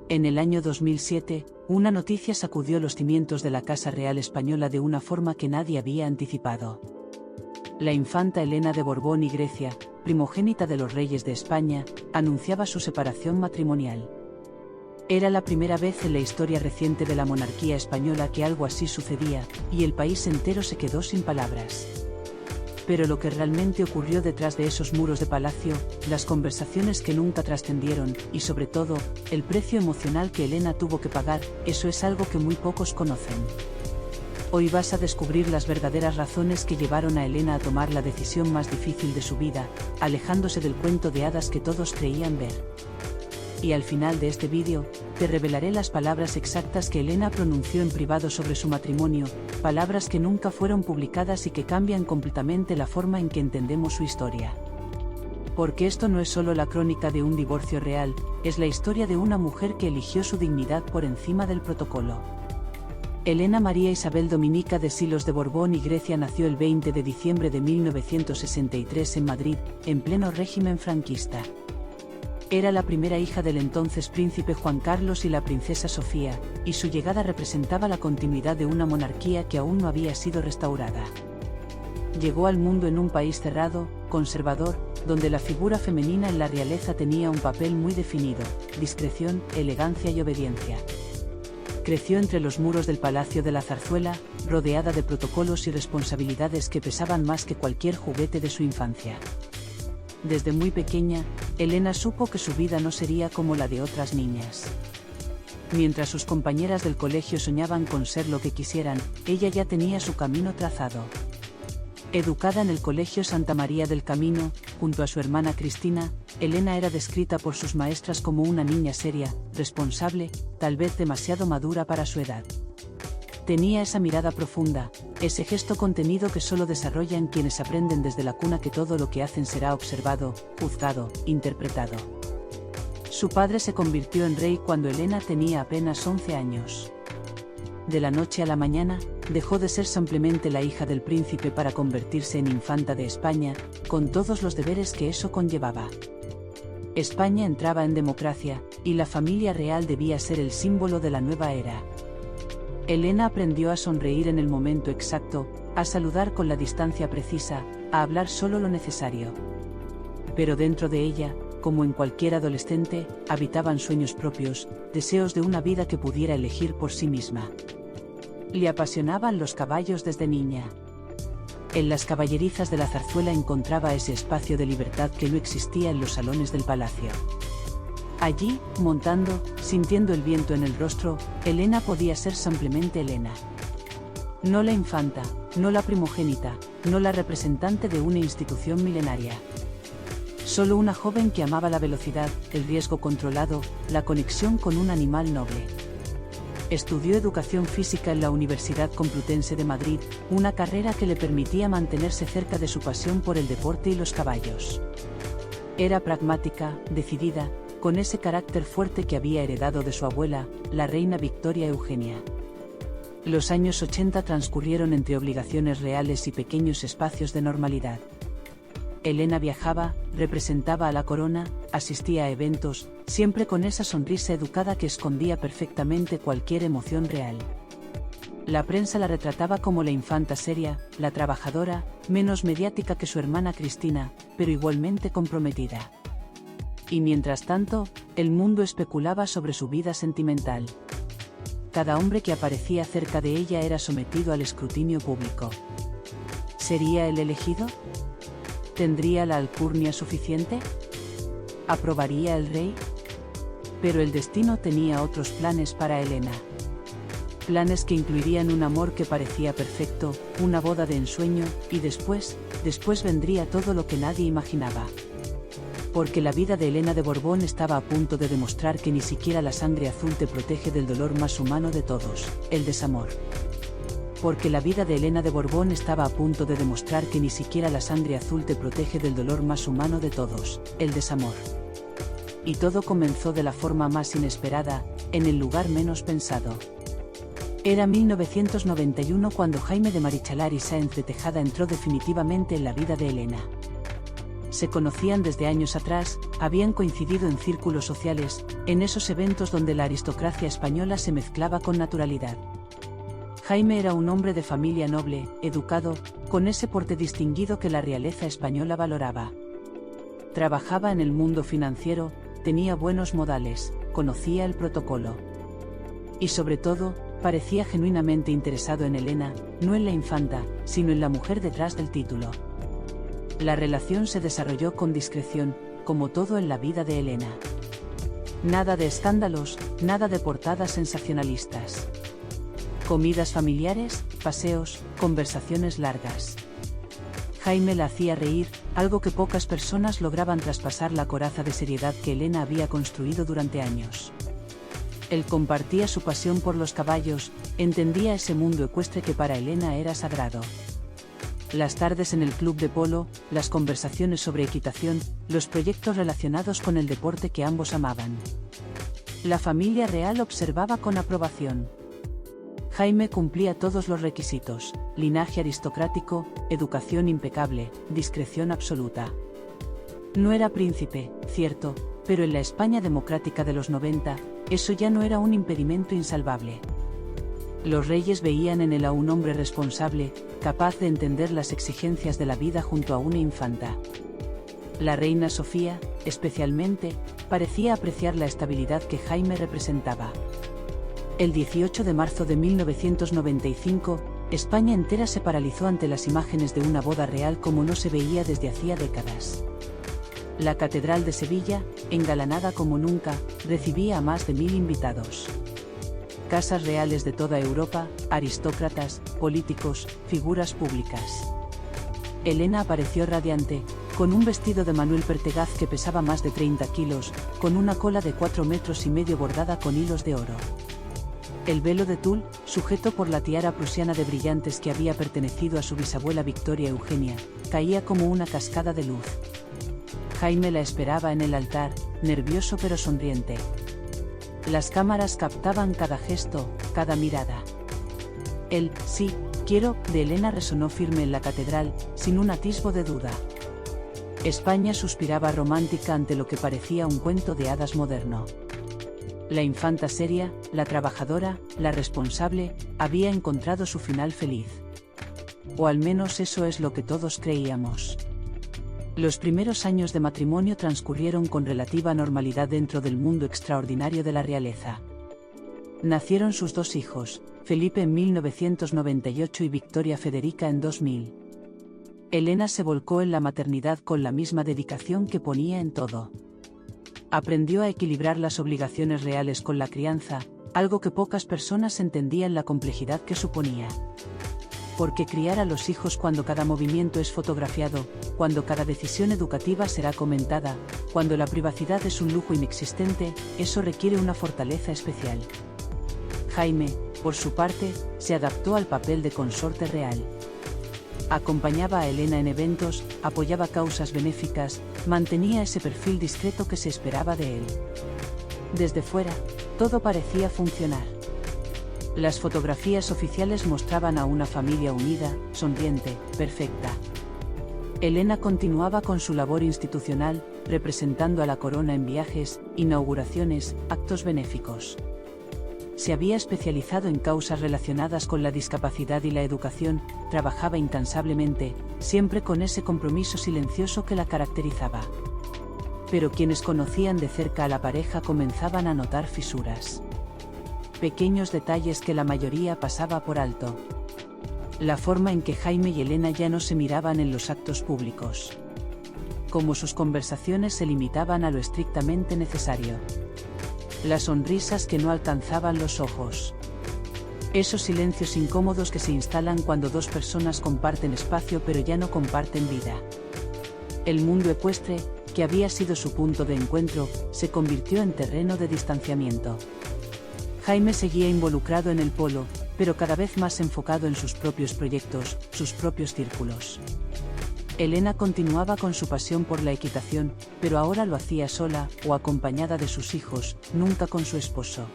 En el año 2007, una noticia sacudió los cimientos de la Casa Real Española de una forma que nadie había anticipado. La infanta Elena de Borbón y Grecia, primogénita de los reyes de España, anunciaba su separación matrimonial. Era la primera vez en la historia reciente de la monarquía española que algo así sucedía, y el país entero se quedó sin palabras. Pero lo que realmente ocurrió detrás de esos muros de palacio, las conversaciones que nunca trascendieron, y sobre todo, el precio emocional que Elena tuvo que pagar, eso es algo que muy pocos conocen. Hoy vas a descubrir las verdaderas razones que llevaron a Elena a tomar la decisión más difícil de su vida, alejándose del cuento de hadas que todos creían ver. Y al final de este vídeo, te revelaré las palabras exactas que Elena pronunció en privado sobre su matrimonio, palabras que nunca fueron publicadas y que cambian completamente la forma en que entendemos su historia. Porque esto no es solo la crónica de un divorcio real, es la historia de una mujer que eligió su dignidad por encima del protocolo. Elena María Isabel Dominica de Silos de Borbón y Grecia nació el 20 de diciembre de 1963 en Madrid, en pleno régimen franquista. Era la primera hija del entonces príncipe Juan Carlos y la princesa Sofía, y su llegada representaba la continuidad de una monarquía que aún no había sido restaurada. Llegó al mundo en un país cerrado, conservador, donde la figura femenina en la realeza tenía un papel muy definido: discreción, elegancia y obediencia. Creció entre los muros del Palacio de la Zarzuela, rodeada de protocolos y responsabilidades que pesaban más que cualquier juguete de su infancia. Desde muy pequeña, Elena supo que su vida no sería como la de otras niñas. Mientras sus compañeras del colegio soñaban con ser lo que quisieran, ella ya tenía su camino trazado. Educada en el Colegio Santa María del Camino, junto a su hermana Cristina, Elena era descrita por sus maestras como una niña seria, responsable, tal vez demasiado madura para su edad. Tenía esa mirada profunda, ese gesto contenido que solo desarrollan quienes aprenden desde la cuna que todo lo que hacen será observado, juzgado, interpretado. Su padre se convirtió en rey cuando Elena tenía apenas 11 años. De la noche a la mañana, dejó de ser simplemente la hija del príncipe para convertirse en infanta de España, con todos los deberes que eso conllevaba. España entraba en democracia, y la familia real debía ser el símbolo de la nueva era. Elena aprendió a sonreír en el momento exacto, a saludar con la distancia precisa, a hablar solo lo necesario. Pero dentro de ella, como en cualquier adolescente, habitaban sueños propios, deseos de una vida que pudiera elegir por sí misma. Le apasionaban los caballos desde niña. En las caballerizas de la zarzuela encontraba ese espacio de libertad que no existía en los salones del palacio. Allí, montando, sintiendo el viento en el rostro, Elena podía ser simplemente Elena. No la infanta, no la primogénita, no la representante de una institución milenaria. Solo una joven que amaba la velocidad, el riesgo controlado, la conexión con un animal noble. Estudió educación física en la Universidad Complutense de Madrid, una carrera que le permitía mantenerse cerca de su pasión por el deporte y los caballos. Era pragmática, decidida, con ese carácter fuerte que había heredado de su abuela, la reina Victoria Eugenia. Los años 80 transcurrieron entre obligaciones reales y pequeños espacios de normalidad. Elena viajaba, representaba a la corona, asistía a eventos, siempre con esa sonrisa educada que escondía perfectamente cualquier emoción real. La prensa la retrataba como la infanta seria, la trabajadora, menos mediática que su hermana Cristina, pero igualmente comprometida. Y mientras tanto, el mundo especulaba sobre su vida sentimental. Cada hombre que aparecía cerca de ella era sometido al escrutinio público. ¿Sería el elegido? ¿Tendría la alcurnia suficiente? ¿Aprobaría el rey? Pero el destino tenía otros planes para Elena. Planes que incluirían un amor que parecía perfecto, una boda de ensueño, y después vendría todo lo que nadie imaginaba. Porque la vida de Elena de Borbón estaba a punto de demostrar que ni siquiera la sangre azul te protege del dolor más humano de todos, el desamor. Porque la vida de Elena de Borbón estaba a punto de demostrar que ni siquiera la sangre azul te protege del dolor más humano de todos, el desamor. Y todo comenzó de la forma más inesperada, en el lugar menos pensado. Era 1991 cuando Jaime de Marichalar y Sáenz de Tejada entró definitivamente en la vida de Elena. se conocían desde años atrás, habían coincidido en círculos sociales, en esos eventos donde la aristocracia española se mezclaba con naturalidad. Jaime era un hombre de familia noble, educado, con ese porte distinguido que la realeza española valoraba. Trabajaba en el mundo financiero, tenía buenos modales, conocía el protocolo. Y sobre todo, parecía genuinamente interesado en Elena, no en la infanta, sino en la mujer detrás del título. La relación se desarrolló con discreción, como todo en la vida de Elena. Nada de escándalos, nada de portadas sensacionalistas. Comidas familiares, paseos, conversaciones largas. Jaime la hacía reír, algo que pocas personas lograban traspasar la coraza de seriedad que Elena había construido durante años. Él compartía su pasión por los caballos, entendía ese mundo ecuestre que para Elena era sagrado. Las tardes en el club de polo, las conversaciones sobre equitación, los proyectos relacionados con el deporte que ambos amaban. La familia real observaba con aprobación. Jaime cumplía todos los requisitos: linaje aristocrático, educación impecable, discreción absoluta. No era príncipe, cierto, pero en la España democrática de los 90, eso ya no era un impedimento insalvable. Los reyes veían en él a un hombre responsable, capaz de entender las exigencias de la vida junto a una infanta. La reina Sofía, especialmente, parecía apreciar la estabilidad que Jaime representaba. El 18 de marzo de 1995, España entera se paralizó ante las imágenes de una boda real como no se veía desde hacía décadas. La Catedral de Sevilla, engalanada como nunca, recibía a más de 1000 invitados. Casas reales de toda Europa, aristócratas, políticos, figuras públicas. Elena apareció radiante, con un vestido de Manuel Pertegaz que pesaba más de 30 kilos, con una cola de 4,5 metros bordada con hilos de oro. El velo de tul, sujeto por la tiara prusiana de brillantes que había pertenecido a su bisabuela Victoria Eugenia, caía como una cascada de luz. Jaime la esperaba en el altar, nervioso pero sonriente. Las cámaras captaban cada gesto, cada mirada. El "sí, quiero" de Elena resonó firme en la catedral, sin un atisbo de duda. España suspiraba romántica ante lo que parecía un cuento de hadas moderno. La infanta seria, la trabajadora, la responsable, había encontrado su final feliz. O al menos eso es lo que todos creíamos. Los primeros años de matrimonio transcurrieron con relativa normalidad dentro del mundo extraordinario de la realeza. Nacieron sus 2 hijos, Felipe en 1998 y Victoria Federica en 2000. Elena se volcó en la maternidad con la misma dedicación que ponía en todo. Aprendió a equilibrar las obligaciones reales con la crianza, algo que pocas personas entendían la complejidad que suponía. Porque criar a los hijos cuando cada movimiento es fotografiado, cuando cada decisión educativa será comentada, cuando la privacidad es un lujo inexistente, eso requiere una fortaleza especial. Jaime, por su parte, se adaptó al papel de consorte real. Acompañaba a Elena en eventos, apoyaba causas benéficas, mantenía ese perfil discreto que se esperaba de él. Desde fuera, todo parecía funcionar. Las fotografías oficiales mostraban a una familia unida, sonriente, perfecta. Elena continuaba con su labor institucional, representando a la corona en viajes, inauguraciones, actos benéficos. Se había especializado en causas relacionadas con la discapacidad y la educación, trabajaba incansablemente, siempre con ese compromiso silencioso que la caracterizaba. Pero quienes conocían de cerca a la pareja comenzaban a notar fisuras. Pequeños detalles que la mayoría pasaba por alto. La forma en que Jaime y Elena ya no se miraban en los actos públicos. Cómo sus conversaciones se limitaban a lo estrictamente necesario. Las sonrisas que no alcanzaban los ojos. Esos silencios incómodos que se instalan cuando 2 personas comparten espacio pero ya no comparten vida. El mundo ecuestre, que había sido su punto de encuentro, se convirtió en terreno de distanciamiento. Jaime seguía involucrado en el polo, pero cada vez más enfocado en sus propios proyectos, sus propios círculos. Elena continuaba con su pasión por la equitación, pero ahora lo hacía sola, o acompañada de sus hijos, nunca con su esposo.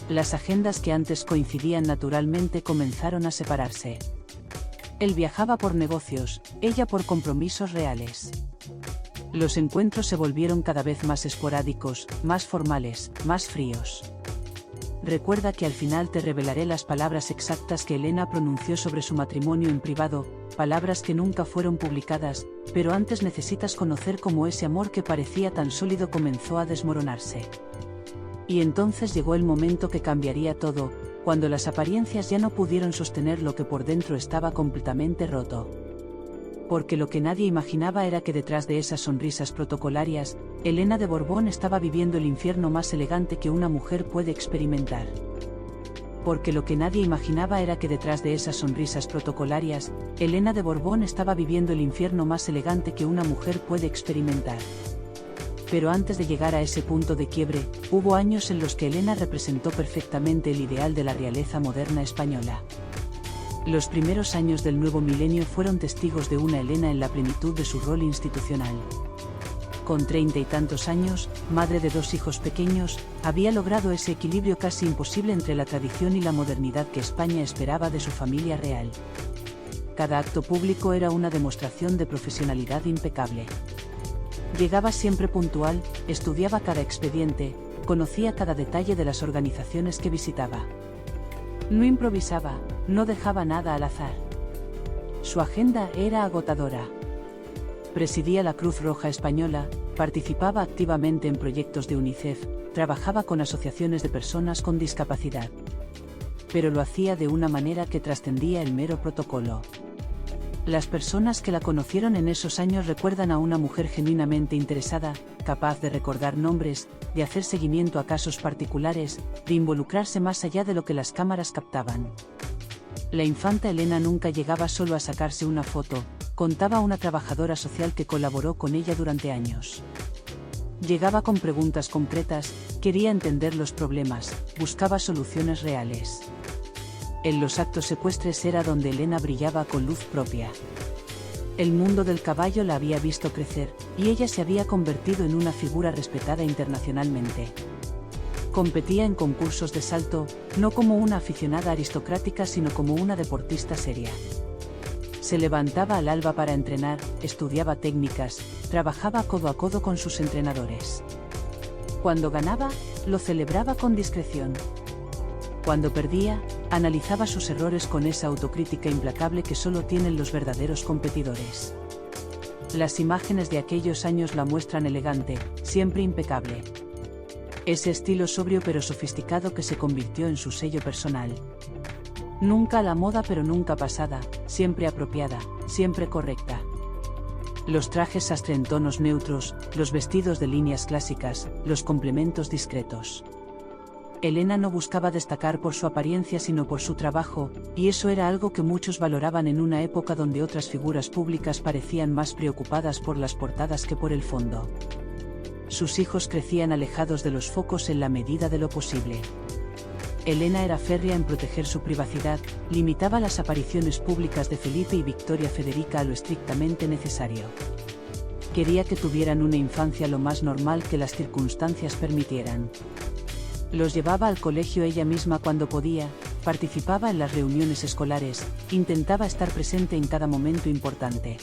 Las agendas que antes coincidían naturalmente comenzaron a separarse. Él viajaba por negocios, ella por compromisos reales. Los encuentros se volvieron cada vez más esporádicos, más formales, más fríos. Recuerda que al final te revelaré las palabras exactas que Elena pronunció sobre su matrimonio en privado, palabras que nunca fueron publicadas, pero antes necesitas conocer cómo ese amor que parecía tan sólido comenzó a desmoronarse. Y entonces llegó el momento que cambiaría todo, cuando las apariencias ya no pudieron sostener lo que por dentro estaba completamente roto. Porque lo que nadie imaginaba era que detrás de esas sonrisas protocolarias, Elena de Borbón estaba viviendo el infierno más elegante que una mujer puede experimentar. Porque lo que nadie imaginaba era que detrás de esas sonrisas protocolarias, Elena de Borbón estaba viviendo el infierno más elegante que una mujer puede experimentar. Pero antes de llegar a ese punto de quiebre, hubo años en los que Elena representó perfectamente el ideal de la realeza moderna española. Los primeros años del nuevo milenio fueron testigos de una Elena en la plenitud de su rol institucional. Con 30 y tantos años, madre de 2 hijos pequeños, había logrado ese equilibrio casi imposible entre la tradición y la modernidad que España esperaba de su familia real. Cada acto público era una demostración de profesionalidad impecable. Llegaba siempre puntual, estudiaba cada expediente, conocía cada detalle de las organizaciones que visitaba. No improvisaba, no dejaba nada al azar. Su agenda era agotadora. Presidía la Cruz Roja Española, participaba activamente en proyectos de UNICEF, trabajaba con asociaciones de personas con discapacidad. Pero lo hacía de una manera que trascendía el mero protocolo. Las personas que la conocieron en esos años recuerdan a una mujer genuinamente interesada, capaz de recordar nombres, de hacer seguimiento a casos particulares, de involucrarse más allá de lo que las cámaras captaban. La infanta Elena nunca llegaba solo a sacarse una foto, contaba una trabajadora social que colaboró con ella durante años. Llegaba con preguntas concretas, quería entender los problemas, buscaba soluciones reales. En los actos ecuestres era donde Elena brillaba con luz propia. El mundo del caballo la había visto crecer, y ella se había convertido en una figura respetada internacionalmente. Competía en concursos de salto, no como una aficionada aristocrática sino como una deportista seria. Se levantaba al alba para entrenar, estudiaba técnicas, trabajaba codo a codo con sus entrenadores. Cuando ganaba, lo celebraba con discreción. Cuando perdía, analizaba sus errores con esa autocrítica implacable que solo tienen los verdaderos competidores. Las imágenes de aquellos años la muestran elegante, siempre impecable. Ese estilo sobrio pero sofisticado que se convirtió en su sello personal. Nunca a la moda pero nunca pasada, siempre apropiada, siempre correcta. Los trajes sastre en tonos neutros, los vestidos de líneas clásicas, los complementos discretos. Elena no buscaba destacar por su apariencia sino por su trabajo, y eso era algo que muchos valoraban en una época donde otras figuras públicas parecían más preocupadas por las portadas que por el fondo. Sus hijos crecían alejados de los focos en la medida de lo posible. Elena era férrea en proteger su privacidad, limitaba las apariciones públicas de Felipe y Victoria Federica a lo estrictamente necesario. Quería que tuvieran una infancia lo más normal que las circunstancias permitieran. Los llevaba al colegio ella misma cuando podía, participaba en las reuniones escolares, intentaba estar presente en cada momento importante.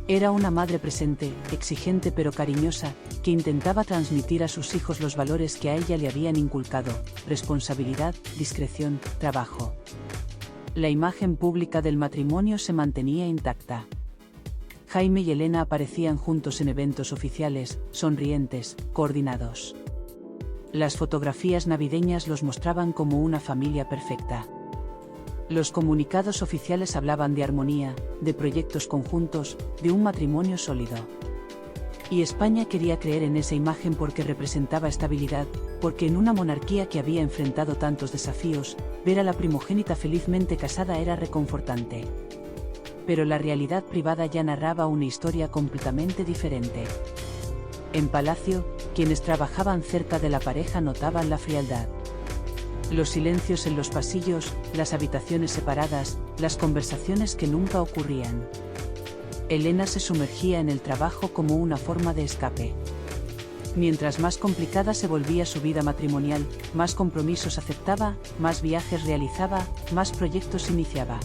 Era una madre presente, exigente pero cariñosa, que intentaba transmitir a sus hijos los valores que a ella le habían inculcado: responsabilidad, discreción, trabajo. La imagen pública del matrimonio se mantenía intacta. Jaime y Elena aparecían juntos en eventos oficiales, sonrientes, coordinados. Las fotografías navideñas los mostraban como una familia perfecta. Los comunicados oficiales hablaban de armonía, de proyectos conjuntos, de un matrimonio sólido. Y España quería creer en esa imagen porque representaba estabilidad, porque en una monarquía que había enfrentado tantos desafíos, ver a la primogénita felizmente casada era reconfortante. Pero la realidad privada ya narraba una historia completamente diferente. En Palacio, quienes trabajaban cerca de la pareja notaban la frialdad. Los silencios en los pasillos, las habitaciones separadas, las conversaciones que nunca ocurrían. Elena se sumergía en el trabajo como una forma de escape. Mientras más complicada se volvía su vida matrimonial, más compromisos aceptaba, más viajes realizaba, más proyectos iniciaba.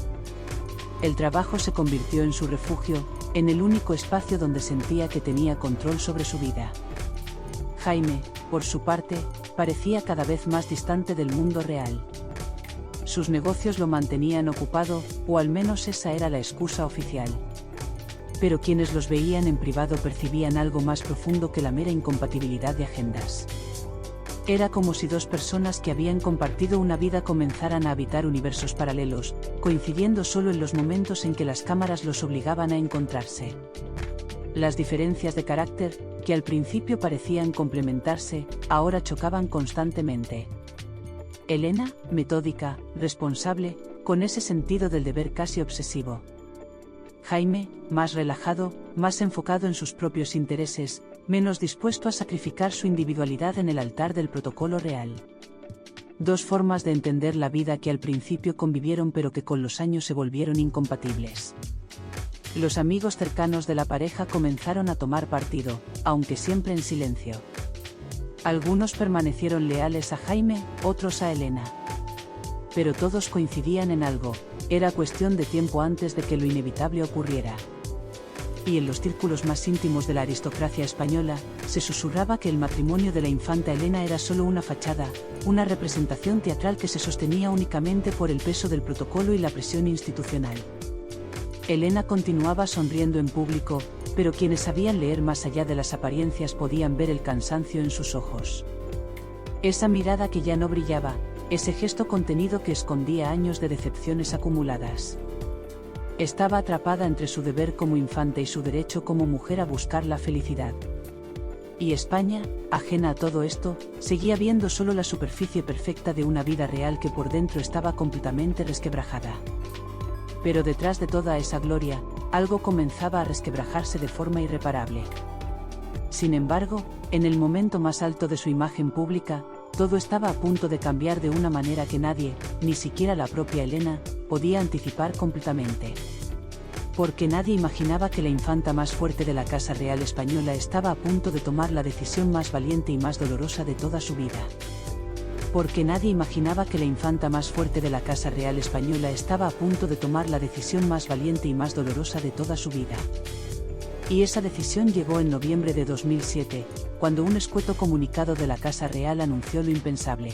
El trabajo se convirtió en su refugio, en el único espacio donde sentía que tenía control sobre su vida. Jaime, por su parte, parecía cada vez más distante del mundo real. Sus negocios lo mantenían ocupado, o al menos esa era la excusa oficial. Pero quienes los veían en privado percibían algo más profundo que la mera incompatibilidad de agendas. Era como si dos personas que habían compartido una vida comenzaran a habitar universos paralelos, coincidiendo solo en los momentos en que las cámaras los obligaban a encontrarse. Las diferencias de carácter, que al principio parecían complementarse, ahora chocaban constantemente. Elena, metódica, responsable, con ese sentido del deber casi obsesivo. Jaime, más relajado, más enfocado en sus propios intereses, menos dispuesto a sacrificar su individualidad en el altar del protocolo real. Dos formas de entender la vida que al principio convivieron pero que con los años se volvieron incompatibles. Los amigos cercanos de la pareja comenzaron a tomar partido, aunque siempre en silencio. Algunos permanecieron leales a Jaime, otros a Elena. Pero todos coincidían en algo: era cuestión de tiempo antes de que lo inevitable ocurriera. Y en los círculos más íntimos de la aristocracia española, se susurraba que el matrimonio de la infanta Elena era solo una fachada, una representación teatral que se sostenía únicamente por el peso del protocolo y la presión institucional. Elena continuaba sonriendo en público, pero quienes sabían leer más allá de las apariencias podían ver el cansancio en sus ojos. Esa mirada que ya no brillaba, ese gesto contenido que escondía años de decepciones acumuladas. Estaba atrapada entre su deber como infanta y su derecho como mujer a buscar la felicidad. Y España, ajena a todo esto, seguía viendo solo la superficie perfecta de una vida real que por dentro estaba completamente resquebrajada. Pero detrás de toda esa gloria, algo comenzaba a resquebrajarse de forma irreparable. Sin embargo, en el momento más alto de su imagen pública, todo estaba a punto de cambiar de una manera que nadie, ni siquiera la propia Elena, podía anticipar completamente. Porque nadie imaginaba que la infanta más fuerte de la Casa Real Española estaba a punto de tomar la decisión más valiente y más dolorosa de toda su vida. Porque nadie imaginaba que la infanta más fuerte de la Casa Real Española estaba a punto de tomar la decisión más valiente y más dolorosa de toda su vida. Y esa decisión llegó en noviembre de 2007, cuando un escueto comunicado de la Casa Real anunció lo impensable.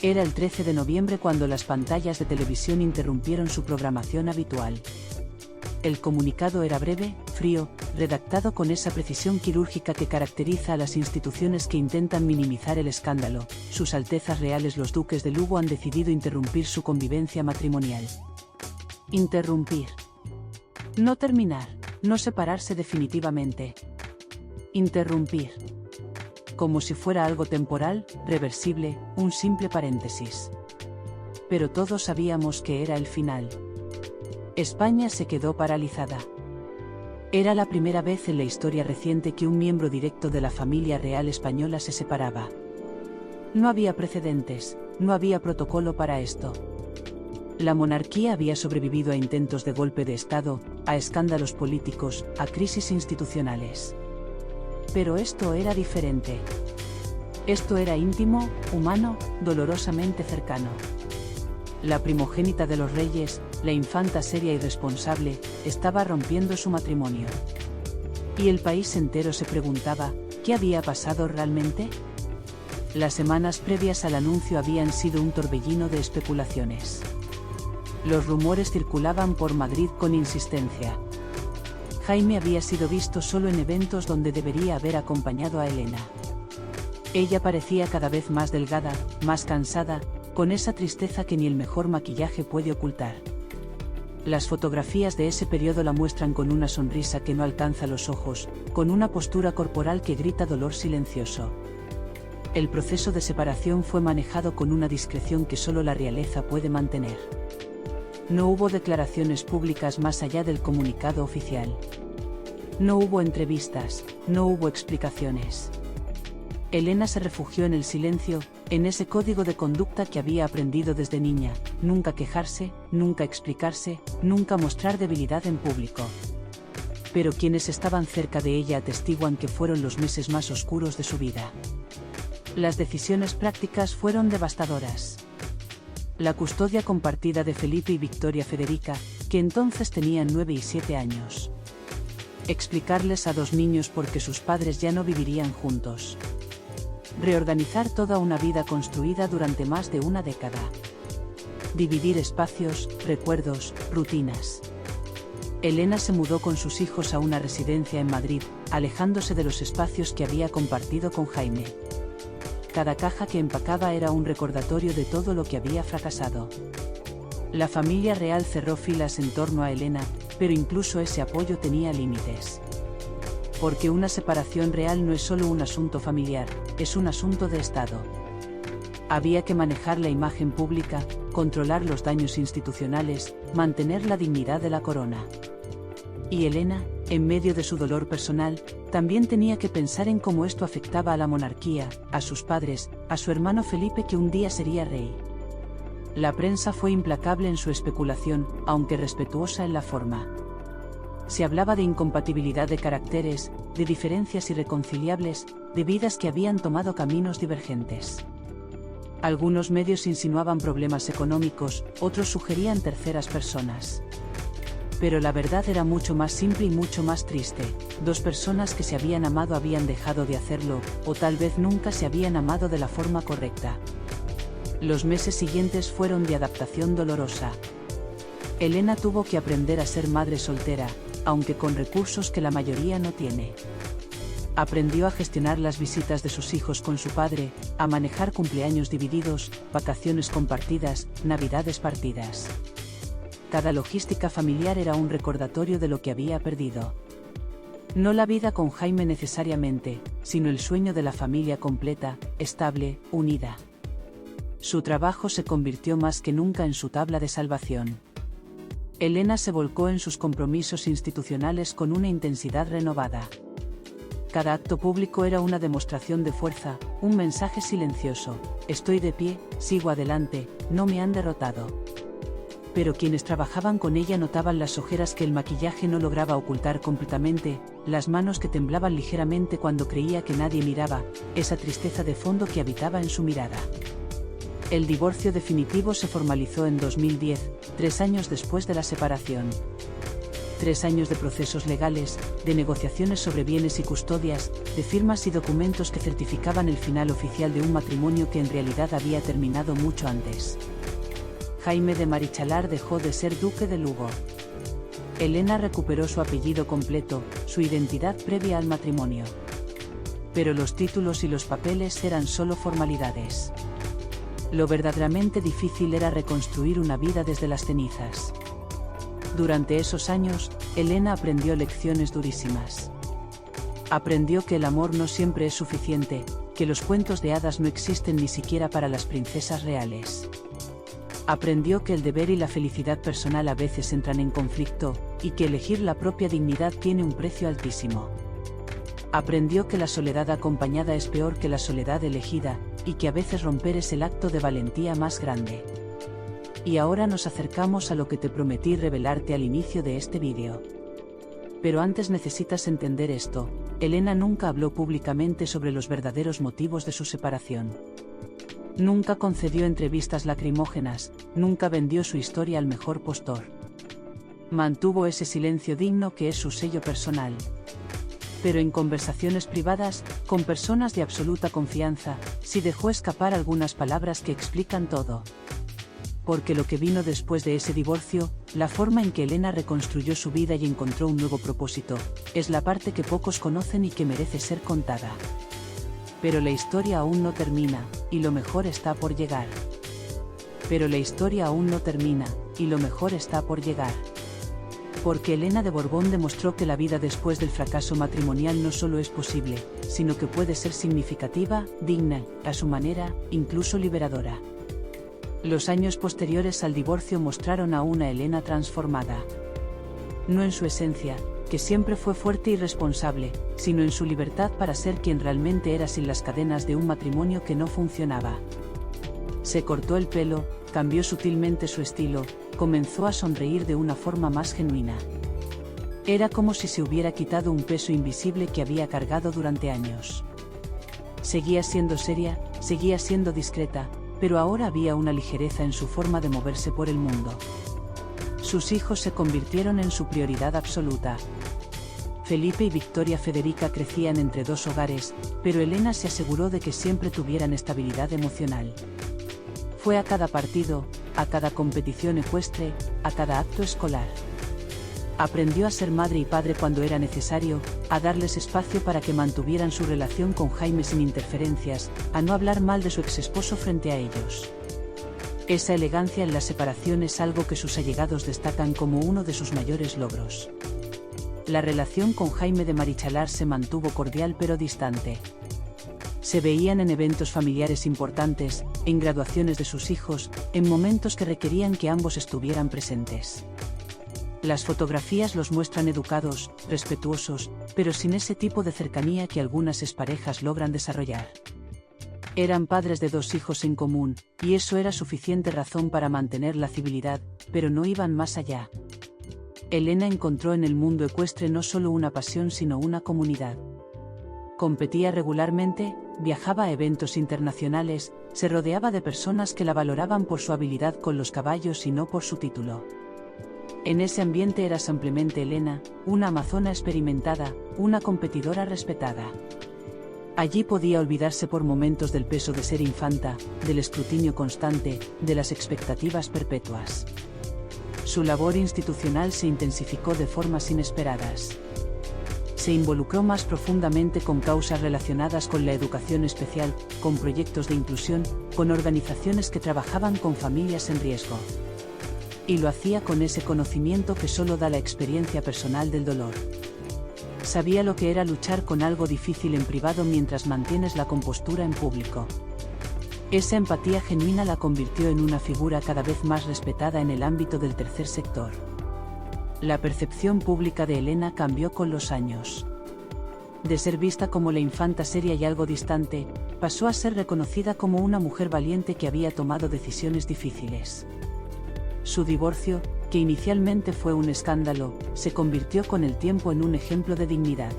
Era el 13 de noviembre cuando las pantallas de televisión interrumpieron su programación habitual. El comunicado era breve, frío, redactado con esa precisión quirúrgica que caracteriza a las instituciones que intentan minimizar el escándalo. Sus Altezas Reales los Duques de Lugo han decidido interrumpir su convivencia matrimonial. Interrumpir. No terminar, no separarse definitivamente. Interrumpir. Como si fuera algo temporal, reversible, un simple paréntesis. Pero todos sabíamos que era el final. España se quedó paralizada. Era la primera vez en la historia reciente que un miembro directo de la familia real española se separaba. No había precedentes, no había protocolo para esto. La monarquía había sobrevivido a intentos de golpe de Estado, a escándalos políticos, a crisis institucionales. Pero esto era diferente. Esto era íntimo, humano, dolorosamente cercano. La primogénita de los reyes, la infanta seria y responsable, estaba rompiendo su matrimonio. Y el país entero se preguntaba, ¿qué había pasado realmente? Las semanas previas al anuncio habían sido un torbellino de especulaciones. Los rumores circulaban por Madrid con insistencia. Jaime había sido visto solo en eventos donde debería haber acompañado a Elena. Ella parecía cada vez más delgada, más cansada, con esa tristeza que ni el mejor maquillaje puede ocultar. Las fotografías de ese periodo la muestran con una sonrisa que no alcanza los ojos, con una postura corporal que grita dolor silencioso. El proceso de separación fue manejado con una discreción que solo la realeza puede mantener. No hubo declaraciones públicas más allá del comunicado oficial. No hubo entrevistas, no hubo explicaciones. Elena se refugió en el silencio, en ese código de conducta que había aprendido desde niña: nunca quejarse, nunca explicarse, nunca mostrar debilidad en público. Pero quienes estaban cerca de ella atestiguan que fueron los meses más oscuros de su vida. Las decisiones prácticas fueron devastadoras. La custodia compartida de Felipe y Victoria Federica, que entonces tenían 9 y 7 años. Explicarles a 2 niños por qué sus padres ya no vivirían juntos. Reorganizar toda una vida construida durante más de una década. Dividir espacios, recuerdos, rutinas. Elena se mudó con sus hijos a una residencia en Madrid, alejándose de los espacios que había compartido con Jaime. Cada caja que empacaba era un recordatorio de todo lo que había fracasado. La familia real cerró filas en torno a Elena, pero incluso ese apoyo tenía límites. Porque una separación real no es solo un asunto familiar, es un asunto de Estado. Había que manejar la imagen pública, controlar los daños institucionales, mantener la dignidad de la corona. Y Elena, en medio de su dolor personal, también tenía que pensar en cómo esto afectaba a la monarquía, a sus padres, a su hermano Felipe que un día sería rey. La prensa fue implacable en su especulación, aunque respetuosa en la forma. Se hablaba de incompatibilidad de caracteres, de diferencias irreconciliables, de vidas que habían tomado caminos divergentes. Algunos medios insinuaban problemas económicos, otros sugerían terceras personas. Pero la verdad era mucho más simple y mucho más triste: 2 personas que se habían amado habían dejado de hacerlo, o tal vez nunca se habían amado de la forma correcta. Los meses siguientes fueron de adaptación dolorosa. Elena tuvo que aprender a ser madre soltera, aunque con recursos que la mayoría no tiene. Aprendió a gestionar las visitas de sus hijos con su padre, a manejar cumpleaños divididos, vacaciones compartidas, navidades partidas. Cada logística familiar era un recordatorio de lo que había perdido. No la vida con Jaime necesariamente, sino el sueño de la familia completa, estable, unida. Su trabajo se convirtió más que nunca en su tabla de salvación. Elena se volcó en sus compromisos institucionales con una intensidad renovada. Cada acto público era una demostración de fuerza, un mensaje silencioso: estoy de pie, sigo adelante, no me han derrotado. Pero quienes trabajaban con ella notaban las ojeras que el maquillaje no lograba ocultar completamente, las manos que temblaban ligeramente cuando creía que nadie miraba, esa tristeza de fondo que habitaba en su mirada. El divorcio definitivo se formalizó en 2010, 3 años después de la separación. 3 años de procesos legales, de negociaciones sobre bienes y custodias, de firmas y documentos que certificaban el final oficial de un matrimonio que en realidad había terminado mucho antes. Jaime de Marichalar dejó de ser duque de Lugo. Elena recuperó su apellido completo, su identidad previa al matrimonio. Pero los títulos y los papeles eran solo formalidades. Lo verdaderamente difícil era reconstruir una vida desde las cenizas. Durante esos años, Elena aprendió lecciones durísimas. Aprendió que el amor no siempre es suficiente, que los cuentos de hadas no existen ni siquiera para las princesas reales. Aprendió que el deber y la felicidad personal a veces entran en conflicto, y que elegir la propia dignidad tiene un precio altísimo. Aprendió que la soledad acompañada es peor que la soledad elegida, y que a veces romper es el acto de valentía más grande. Y ahora nos acercamos a lo que te prometí revelarte al inicio de este vídeo. Pero antes necesitas entender esto: Elena nunca habló públicamente sobre los verdaderos motivos de su separación. Nunca concedió entrevistas lacrimógenas, nunca vendió su historia al mejor postor. Mantuvo ese silencio digno que es su sello personal. Pero en conversaciones privadas, con personas de absoluta confianza, sí dejó escapar algunas palabras que explican todo. Porque lo que vino después de ese divorcio, la forma en que Elena reconstruyó su vida y encontró un nuevo propósito, es la parte que pocos conocen y que merece ser contada. Pero la historia aún no termina, y lo mejor está por llegar. Pero la historia aún no termina, y lo mejor está por llegar. Porque Elena de Borbón demostró que la vida después del fracaso matrimonial no solo es posible, sino que puede ser significativa, digna, a su manera, incluso liberadora. Los años posteriores al divorcio mostraron a una Elena transformada. No en su esencia, que siempre fue fuerte y responsable, sino en su libertad para ser quien realmente era sin las cadenas de un matrimonio que no funcionaba. Se cortó el pelo, cambió sutilmente su estilo, comenzó a sonreír de una forma más genuina. Era como si se hubiera quitado un peso invisible que había cargado durante años. Seguía siendo seria, seguía siendo discreta, pero ahora había una ligereza en su forma de moverse por el mundo. Sus hijos se convirtieron en su prioridad absoluta. Felipe y Victoria Federica crecían entre dos hogares, pero Elena se aseguró de que siempre tuvieran estabilidad emocional. Fue a cada partido, a cada competición ecuestre, a cada acto escolar. Aprendió a ser madre y padre cuando era necesario, a darles espacio para que mantuvieran su relación con Jaime sin interferencias, a no hablar mal de su exesposo frente a ellos. Esa elegancia en la separación es algo que sus allegados destacan como uno de sus mayores logros. La relación con Jaime de Marichalar se mantuvo cordial pero distante. Se veían en eventos familiares importantes, en graduaciones de sus hijos, en momentos que requerían que ambos estuvieran presentes. Las fotografías los muestran educados, respetuosos, pero sin ese tipo de cercanía que algunas exparejas logran desarrollar. Eran padres de 2 hijos en común, y eso era suficiente razón para mantener la civilidad, pero no iban más allá. Elena encontró en el mundo ecuestre no solo una pasión sino una comunidad. Competía regularmente, viajaba a eventos internacionales, se rodeaba de personas que la valoraban por su habilidad con los caballos y no por su título. En ese ambiente era simplemente Elena, una amazona experimentada, una competidora respetada. Allí podía olvidarse por momentos del peso de ser infanta, del escrutinio constante, de las expectativas perpetuas. Su labor institucional se intensificó de formas inesperadas. Se involucró más profundamente con causas relacionadas con la educación especial, con proyectos de inclusión, con organizaciones que trabajaban con familias en riesgo. Y lo hacía con ese conocimiento que solo da la experiencia personal del dolor. Sabía lo que era luchar con algo difícil en privado mientras mantienes la compostura en público. Esa empatía genuina la convirtió en una figura cada vez más respetada en el ámbito del tercer sector. La percepción pública de Elena cambió con los años. De ser vista como la infanta seria y algo distante, pasó a ser reconocida como una mujer valiente que había tomado decisiones difíciles. Su divorcio, que inicialmente fue un escándalo, se convirtió con el tiempo en un ejemplo de dignidad.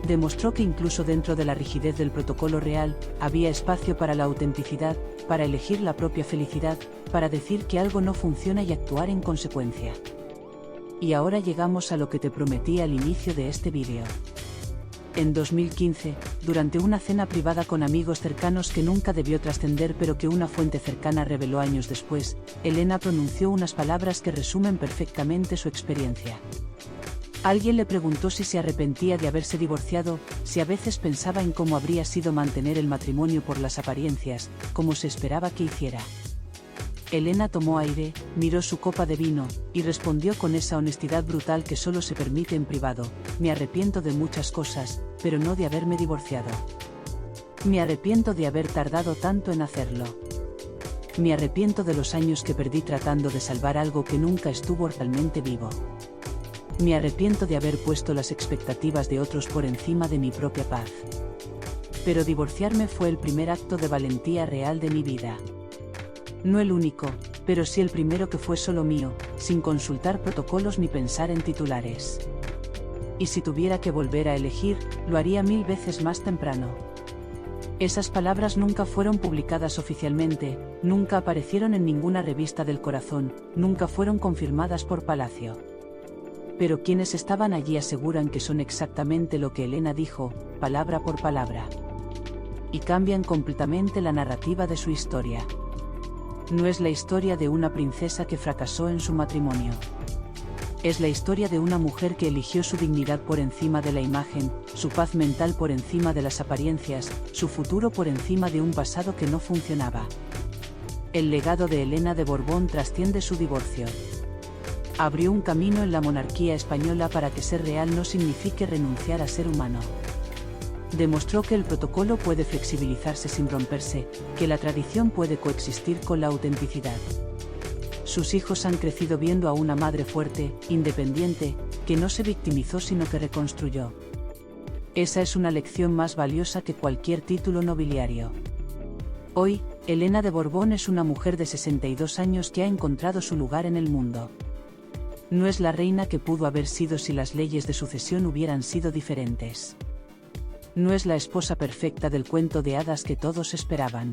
Demostró que incluso dentro de la rigidez del protocolo real, había espacio para la autenticidad, para elegir la propia felicidad, para decir que algo no funciona y actuar en consecuencia. Y ahora llegamos a lo que te prometí al inicio de este vídeo. En 2015, durante una cena privada con amigos cercanos que nunca debió trascender pero que una fuente cercana reveló años después, Elena pronunció unas palabras que resumen perfectamente su experiencia. Alguien le preguntó si se arrepentía de haberse divorciado, si a veces pensaba en cómo habría sido mantener el matrimonio por las apariencias, como se esperaba que hiciera. Elena tomó aire, miró su copa de vino, y respondió con esa honestidad brutal que solo se permite en privado: me arrepiento de muchas cosas, pero no de haberme divorciado. Me arrepiento de haber tardado tanto en hacerlo. Me arrepiento de los años que perdí tratando de salvar algo que nunca estuvo realmente vivo. Me arrepiento de haber puesto las expectativas de otros por encima de mi propia paz. Pero divorciarme fue el primer acto de valentía real de mi vida. No el único, pero sí el primero que fue solo mío, sin consultar protocolos ni pensar en titulares. Y si tuviera que volver a elegir, lo haría 1000 veces más temprano. Esas palabras nunca fueron publicadas oficialmente, nunca aparecieron en ninguna revista del corazón, nunca fueron confirmadas por Palacio. Pero quienes estaban allí aseguran que son exactamente lo que Elena dijo, palabra por palabra. Y cambian completamente la narrativa de su historia. No es la historia de una princesa que fracasó en su matrimonio. Es la historia de una mujer que eligió su dignidad por encima de la imagen, su paz mental por encima de las apariencias, su futuro por encima de un pasado que no funcionaba. El legado de Elena de Borbón trasciende su divorcio. Abrió un camino en la monarquía española para que ser real no signifique renunciar a ser humano. Demostró que el protocolo puede flexibilizarse sin romperse, que la tradición puede coexistir con la autenticidad. Sus hijos han crecido viendo a una madre fuerte, independiente, que no se victimizó sino que reconstruyó. Esa es una lección más valiosa que cualquier título nobiliario. Hoy, Elena de Borbón es una mujer de 62 años que ha encontrado su lugar en el mundo. No es la reina que pudo haber sido si las leyes de sucesión hubieran sido diferentes. No es la esposa perfecta del cuento de hadas que todos esperaban.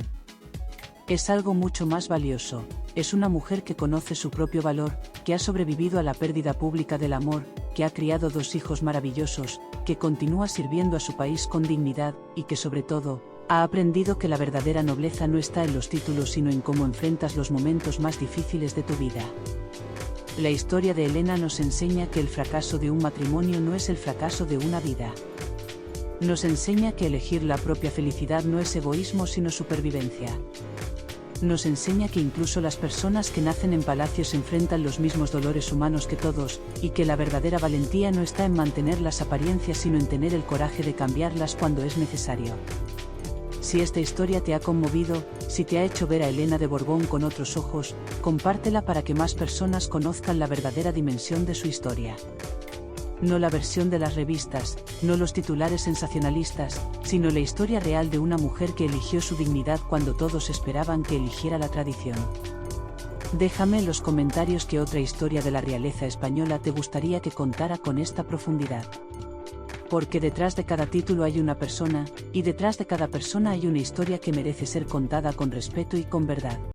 Es algo mucho más valioso, es una mujer que conoce su propio valor, que ha sobrevivido a la pérdida pública del amor, que ha criado 2 hijos maravillosos, que continúa sirviendo a su país con dignidad, y que sobre todo, ha aprendido que la verdadera nobleza no está en los títulos sino en cómo enfrentas los momentos más difíciles de tu vida. La historia de Elena nos enseña que el fracaso de un matrimonio no es el fracaso de una vida. Nos enseña que elegir la propia felicidad no es egoísmo sino supervivencia. Nos enseña que incluso las personas que nacen en palacios enfrentan los mismos dolores humanos que todos, y que la verdadera valentía no está en mantener las apariencias sino en tener el coraje de cambiarlas cuando es necesario. Si esta historia te ha conmovido, si te ha hecho ver a Elena de Borbón con otros ojos, compártela para que más personas conozcan la verdadera dimensión de su historia. No la versión de las revistas, no los titulares sensacionalistas, sino la historia real de una mujer que eligió su dignidad cuando todos esperaban que eligiera la tradición. Déjame en los comentarios qué otra historia de la realeza española te gustaría que contara con esta profundidad. Porque detrás de cada título hay una persona, y detrás de cada persona hay una historia que merece ser contada con respeto y con verdad.